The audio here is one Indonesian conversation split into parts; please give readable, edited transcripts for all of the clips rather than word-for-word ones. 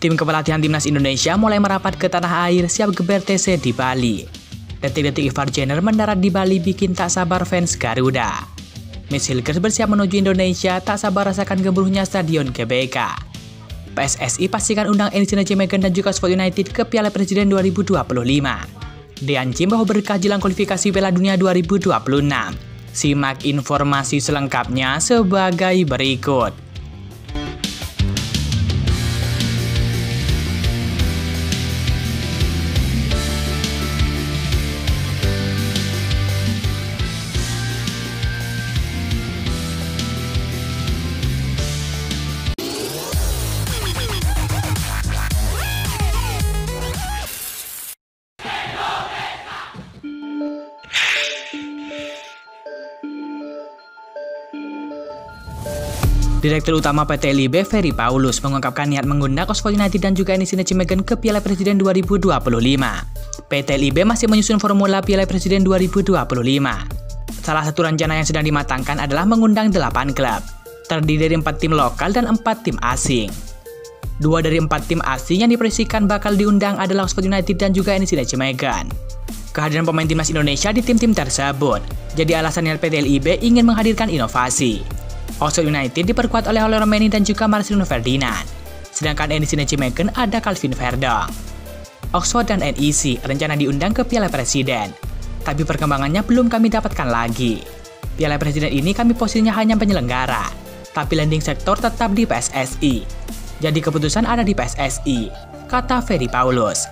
Tim kepelatihan timnas Indonesia mulai merapat ke tanah air siap geber TC di Bali. Detik-detik Ivar Jenner mendarat di Bali bikin tak sabar fans Garuda. Mitch Hilgers bersiap menuju Indonesia, tak sabar rasakan gemuruhnya stadion GBK. PSSI pastikan undang Enis Cimegan dan juga Sport United ke Piala Presiden 2025. Dean Jim bawa berkah jelang kualifikasi Piala Dunia 2026. Simak informasi selengkapnya sebagai berikut. Direktur Utama PT LIB Ferry Paulus mengungkapkan niat mengundang Oxford United dan juga Enis Cimegan ke Piala Presiden 2025. PT LIB masih menyusun formula Piala Presiden 2025. Salah satu rencana yang sedang dimatangkan adalah mengundang 8 klub, terdiri dari 4 tim lokal dan 4 tim asing. 2 dari 4 tim asing yang diprediksikan bakal diundang adalah Oxford United dan juga Enis Cimegan. Kehadiran pemain timnas Indonesia di tim-tim tersebut jadi alasan PT LIB ingin menghadirkan inovasi. Oxford United diperkuat oleh Oliver Romeni dan juga Marcelino Ferdinand. Sedangkan Enis Cimegan ada Calvin Verdong. Oxford dan NEC rencana diundang ke Piala Presiden. Tapi perkembangannya belum kami dapatkan lagi. Piala Presiden ini kami posisinya hanya penyelenggara. Tapi landing sektor tetap di PSSI. Jadi keputusan ada di PSSI, kata Ferry Paulus.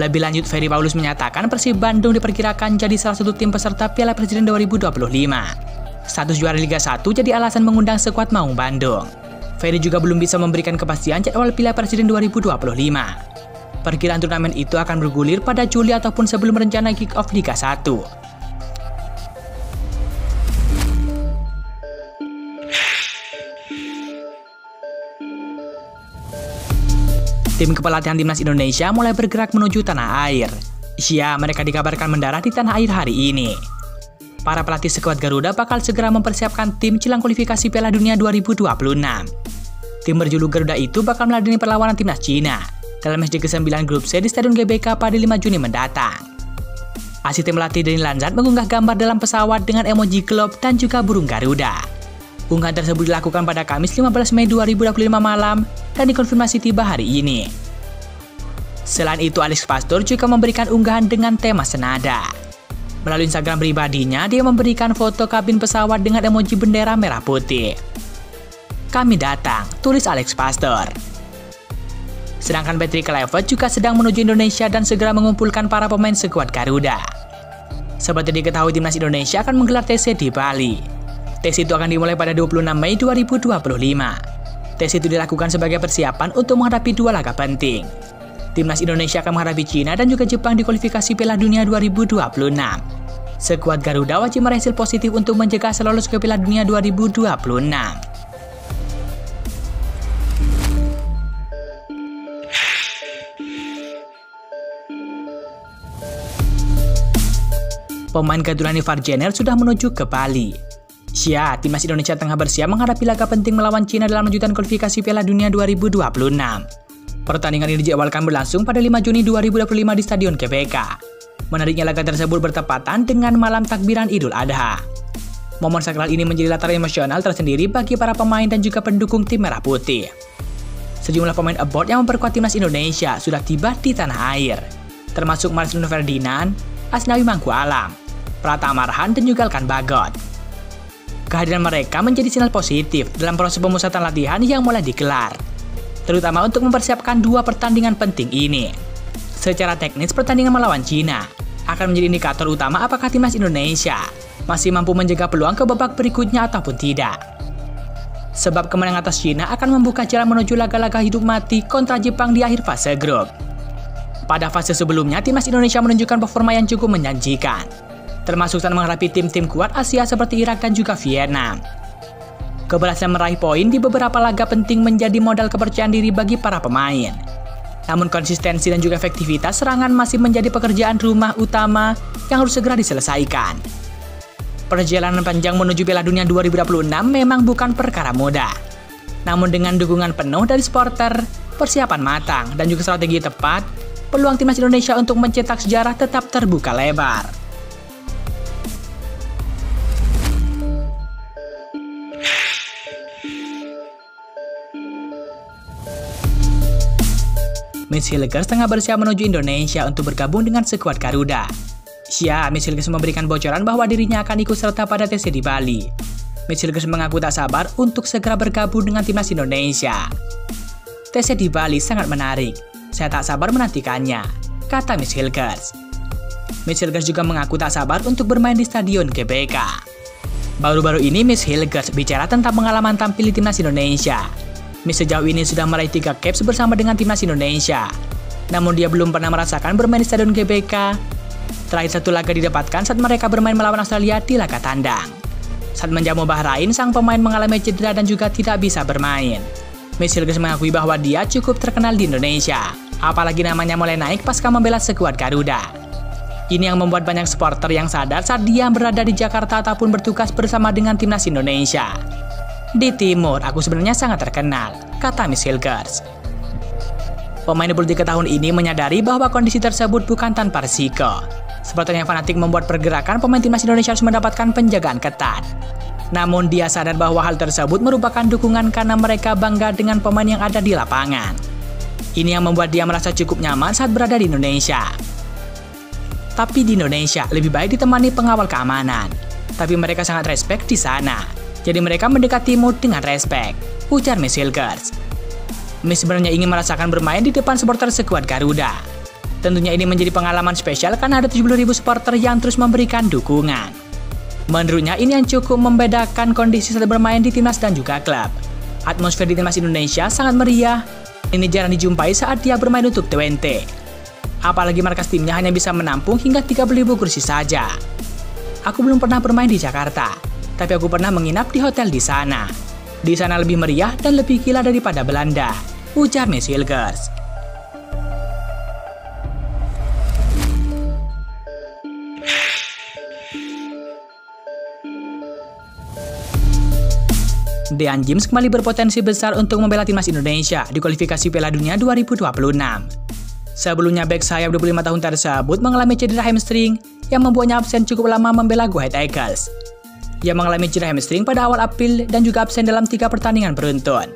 Lebih lanjut, Ferry Paulus menyatakan Persib Bandung diperkirakan jadi salah satu tim peserta Piala Presiden 2025. Status juara Liga 1 jadi alasan mengundang skuad Maung Bandung. Ferry juga belum bisa memberikan kepastian jadwal Piala Presiden 2025. Perkiraan turnamen itu akan bergulir pada Juli ataupun sebelum rencana kick-off Liga 1. Tim kepelatihan timnas Indonesia mulai bergerak menuju tanah air. Ya, mereka dikabarkan mendarat di tanah air hari ini. Para pelatih skuad Garuda bakal segera mempersiapkan tim jelang kualifikasi Piala Dunia 2026. Tim berjuluk Garuda itu bakal meladeni perlawanan timnas Cina dalam match ke-9 grup C di Stadion GBK pada 5 Juni mendatang. Asisten pelatih Denny Lanzat mengunggah gambar dalam pesawat dengan emoji globe dan juga burung Garuda. Unggahan tersebut dilakukan pada Kamis 15 Mei 2025 malam dan dikonfirmasi tiba hari ini. Selain itu, Alex Pastor juga memberikan unggahan dengan tema senada. Melalui Instagram pribadinya, dia memberikan foto kabin pesawat dengan emoji bendera merah putih. Kami datang, tulis Alex Pastor. Sedangkan Patrick Kluivert juga sedang menuju Indonesia dan segera mengumpulkan para pemain skuad Garuda. Seperti diketahui, timnas Indonesia akan menggelar TC di Bali. TC itu akan dimulai pada 26 Mei 2025. TC itu dilakukan sebagai persiapan untuk menghadapi 2 laga penting. Timnas Indonesia akan menghadapi Cina dan juga Jepang di kualifikasi Piala Dunia 2026. Skuad Garuda wajib meraih hasil positif untuk mencegah lolos ke Piala Dunia 2026. Pemain keturunan Ivar Jenner sudah menuju ke Bali. Ya, timnas Indonesia tengah bersiap menghadapi laga penting melawan Cina dalam lanjutan kualifikasi Piala Dunia 2026. Pertandingan ini dijadwalkan berlangsung pada 5 Juni 2025 di Stadion GBK. Menariknya, laga tersebut bertepatan dengan malam takbiran Idul Adha. Momen sakral ini menjadi latar emosional tersendiri bagi para pemain dan juga pendukung tim Merah Putih. Sejumlah pemain abroad yang memperkuat timnas Indonesia sudah tiba di tanah air, termasuk Marcelino Ferdinand, Asnawi Mangkualam, Pratama Arhan, dan juga Elkan Bagot. Kehadiran mereka menjadi sinyal positif dalam proses pemusatan latihan yang mulai digelar, terutama untuk mempersiapkan 2 pertandingan penting ini. Secara teknis, pertandingan melawan Cina akan menjadi indikator utama apakah timnas Indonesia masih mampu menjaga peluang ke babak berikutnya ataupun tidak. Sebab kemenangan atas Cina akan membuka jalan menuju laga-laga hidup mati kontra Jepang di akhir fase grup. Pada fase sebelumnya, timnas Indonesia menunjukkan performa yang cukup menjanjikan, termasuk saat menghadapi tim-tim kuat Asia seperti Irak dan juga Vietnam. Keberhasilan meraih poin di beberapa laga penting menjadi modal kepercayaan diri bagi para pemain. Namun konsistensi dan juga efektivitas serangan masih menjadi pekerjaan rumah utama yang harus segera diselesaikan. Perjalanan panjang menuju Piala Dunia 2026 memang bukan perkara mudah. Namun dengan dukungan penuh dari supporter, persiapan matang, dan juga strategi tepat, peluang timnas Indonesia untuk mencetak sejarah tetap terbuka lebar. Miss Hilgers tengah bersiap menuju Indonesia untuk bergabung dengan skuad Garuda. Miss Hilgers memberikan bocoran bahwa dirinya akan ikut serta pada TC di Bali. Miss Hilgers mengaku tak sabar untuk segera bergabung dengan timnas Indonesia. TC di Bali sangat menarik, saya tak sabar menantikannya, kata Miss Hilgers. Miss Hilgers juga mengaku tak sabar untuk bermain di Stadion GBK. Baru-baru ini Miss Hilgers bicara tentang pengalaman tampil di timnas Indonesia. Miss sejauh ini sudah meraih 3 caps bersama dengan timnas Indonesia. Namun dia belum pernah merasakan bermain di Stadion GBK. Terakhir 1 laga didapatkan saat mereka bermain melawan Australia di laga tandang. Saat menjamu Bahrain, sang pemain mengalami cedera dan juga tidak bisa bermain. Miss Hilgers mengakui bahwa dia cukup terkenal di Indonesia, apalagi namanya mulai naik pasca membela skuad Garuda. Ini yang membuat banyak supporter yang sadar saat dia berada di Jakarta ataupun bertugas bersama dengan timnas Indonesia. Di Timur, aku sebenarnya sangat terkenal, kata Miss Hilgers. Pemain 23 tahun ini menyadari bahwa kondisi tersebut bukan tanpa risiko. Supporter yang fanatik membuat pergerakan pemain timnas Indonesia harus mendapatkan penjagaan ketat. Namun dia sadar bahwa hal tersebut merupakan dukungan karena mereka bangga dengan pemain yang ada di lapangan. Ini yang membuat dia merasa cukup nyaman saat berada di Indonesia. Tapi di Indonesia lebih baik ditemani pengawal keamanan. Tapi mereka sangat respect di sana. Jadi mereka mendekatimu dengan respect, ujar Miss Hilgers. Miss sebenarnya ingin merasakan bermain di depan supporter skuad Garuda. Tentunya ini menjadi pengalaman spesial karena ada 70.000 supporter yang terus memberikan dukungan. Menurutnya ini yang cukup membedakan kondisi saat bermain di timnas dan juga klub. Atmosfer di timnas Indonesia sangat meriah. Ini jarang dijumpai saat dia bermain untuk Twente. Apalagi markas timnya hanya bisa menampung hingga 30.000 kursi saja. Aku belum pernah bermain di Jakarta, tapi aku pernah menginap di hotel di sana. Di sana lebih meriah dan lebih gila daripada Belanda, ujar Miss Hilgers. Dean James kembali berpotensi besar untuk membela timnas Indonesia di kualifikasi Piala Dunia 2026. Sebelumnya bek sayap 25 tahun tersebut mengalami cedera hamstring yang membuatnya absen cukup lama membela Go Ahead Eagles. Ia mengalami cedera hamstring pada awal April dan juga absen dalam 3 pertandingan beruntun.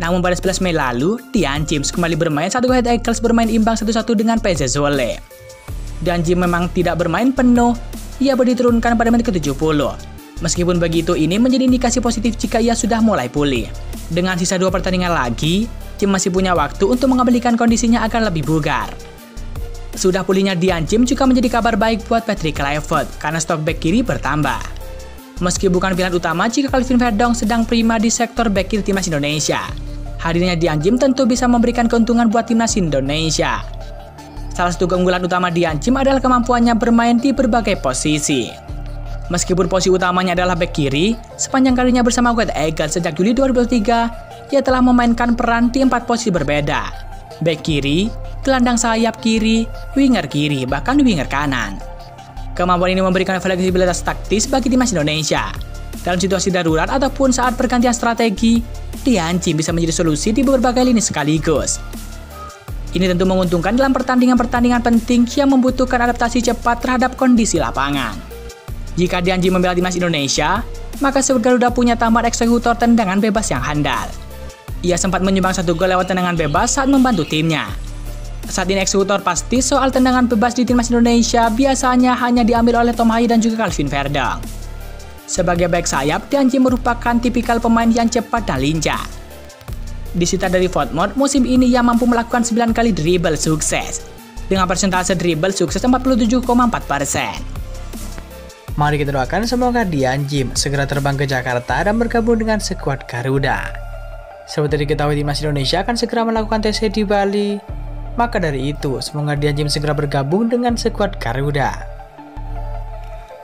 Namun pada 11 Mei lalu, Dean James kembali bermain saat Go Ahead Eagles bermain imbang 1-1 dengan PSV Zwolle. Dean James memang tidak bermain penuh, ia baru diturunkan pada menit ke-70. Meskipun begitu, ini menjadi indikasi positif jika ia sudah mulai pulih. Dengan sisa 2 pertandingan lagi, James masih punya waktu untuk mengembalikan kondisinya agar lebih bugar. Sudah pulihnya Dean James juga menjadi kabar baik buat Patrick Kluivert karena stok bek kiri bertambah. Meski bukan pilihan utama jika Calvin Verdong sedang prima di sektor bek kiri timnas Indonesia, hadirnya Dean James tentu bisa memberikan keuntungan buat timnas Indonesia. Salah satu keunggulan utama Dean James adalah kemampuannya bermain di berbagai posisi. Meskipun posisi utamanya adalah bek kiri, sepanjang karirnya bersama Go Ahead Eagles sejak Juli 2023, ia telah memainkan peran di 4 posisi berbeda. Bek kiri, gelandang sayap kiri, winger kiri, bahkan winger kanan. Kemampuan ini memberikan fleksibilitas taktis bagi timnas Indonesia. Dalam situasi darurat ataupun saat pergantian strategi, Dean James bisa menjadi solusi di berbagai lini sekaligus. Ini tentu menguntungkan dalam pertandingan-pertandingan penting yang membutuhkan adaptasi cepat terhadap kondisi lapangan. Jika Dean James membela timnas Indonesia, maka skuad Garuda punya tambahan eksekutor tendangan bebas yang handal. Ia sempat menyumbang 1 gol lewat tendangan bebas saat membantu timnya. Saat ini eksekutor pasti soal tendangan bebas di timnas Indonesia biasanya hanya diambil oleh Tom Hayi dan juga Calvin Verdong. Sebagai bek sayap, Dean James merupakan tipikal pemain yang cepat dan lincah. Disita dari Fotmod, musim ini ia mampu melakukan 9 kali dribble sukses, dengan persentase dribble sukses 47,4%. Mari kita doakan semoga Dean James segera terbang ke Jakarta dan bergabung dengan skuad Garuda. Seperti diketahui timnas Indonesia akan segera melakukan TC di Bali. Maka dari itu, semoga Dean James segera bergabung dengan skuad Garuda.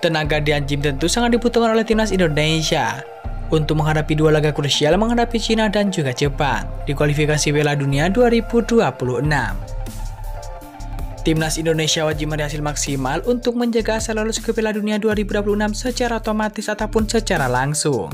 Tenaga Dean James tentu sangat dibutuhkan oleh timnas Indonesia untuk menghadapi 2 laga krusial menghadapi Cina dan juga Jepang di kualifikasi Piala Dunia 2026. Timnas Indonesia wajib meraih hasil maksimal untuk menjaga asal lolos ke Piala Dunia 2026 secara otomatis ataupun secara langsung.